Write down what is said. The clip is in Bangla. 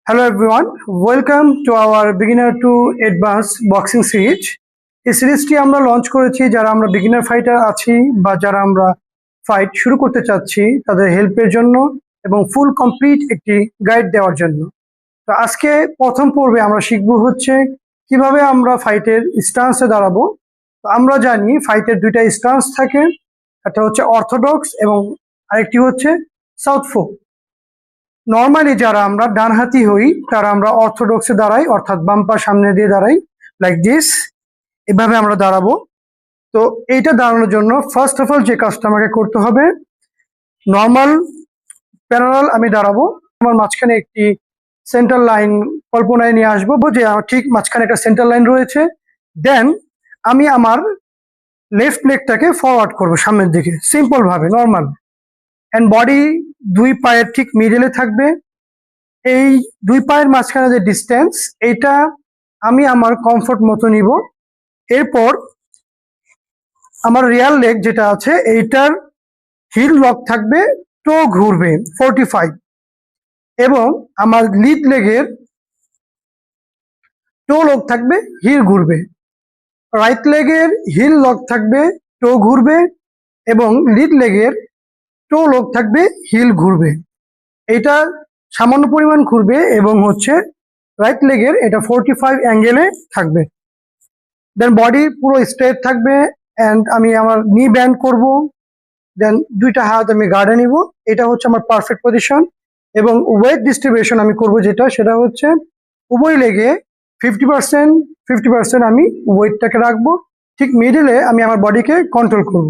Hello everyone, welcome to our beginner to advanced boxing series. এই সিরিজটি আমরা লঞ্চ করেছি যারা আমরা বিগিনার ফাইটার আছি বা যারা আমরা ফাইট শুরু করতে চাচ্ছি তাদের হেল্পের জন্য এবং ফুল কমপ্লিট একটি গাইড দেওয়ার জন্য। তো আজকে প্রথম পর্বে আমরা শিখব হচ্ছে কিভাবে আমরা ফাইটের স্টান্সে দাঁড়াবো। তো আমরা জানি ফাইটের দুইটা স্টান্স থাকে, একটা হচ্ছে অর্থোডক্স এবং আরেকটি হচ্ছে সাউথফো। নর্মালি যারা আমরা ডানহাতি হই তারা আমরা অর্থোডক্সে দাঁড়াই, অর্থাৎ বাম পা সামনে দিয়ে দাঁড়াই লাইক দিস, এভাবে আমরা দাঁড়াবো। তো এইটা দাঁড়ানোর জন্য ফার্স্ট অফ অল যে কাজটা আমাকে করতে হবে, নর্মাল প্যারালাল আমি দাঁড়াবো। আমার মাঝখানে একটি সেন্টার লাইন কল্পনায় নিয়ে আসবো, যে আমার ঠিক মাঝখানে একটা সেন্টার লাইন রয়েছে। দেন আমি আমার লেফট লেগটাকে ফরওয়ার্ড করবো সামনের দিকে, সিম্পল ভাবে নর্মাল। অ্যান্ড বডি দুই পায়ের ঠিক মিডলে থাকবে। এই দুই পায়ের মাঝখানে যে ডিস্টেন্স, এইটা আমি আমার কমফোর্ট মতো নিব। এরপর আমার রিয়াল লেগ যেটা আছে এইটার হিল লক থাকবে, টো ঘুরবে 45, এবং আমার লিড লেগের টো লক থাকবে, হিল ঘুরবে। রাইট লেগের হিল লক থাকবে, টো ঘুরবে, এবং লিড লেগের টো লক থাকবে, হিল ঘুরবে। এটা সামান্য পরিমাণ ঘুরবে এবং হচ্ছে রাইট লেগের এটা 45 অ্যাঙ্গেলে থাকবে। দেন বডি পুরো স্ট্রেট থাকবে অ্যান্ড আমি আমার নি ব্যান্ড করব। দেন দুইটা হাত আমি গার্ডে নিব। এটা হচ্ছে আমার পারফেক্ট পজিশন। এবং ওয়েট ডিস্ট্রিবিউশন আমি করব সেটা হচ্ছে উভয় লেগে 50% আমি ওয়েটটাকে রাখবো। ঠিক মিডিলে আমি আমার বডিকে কন্ট্রোল করব।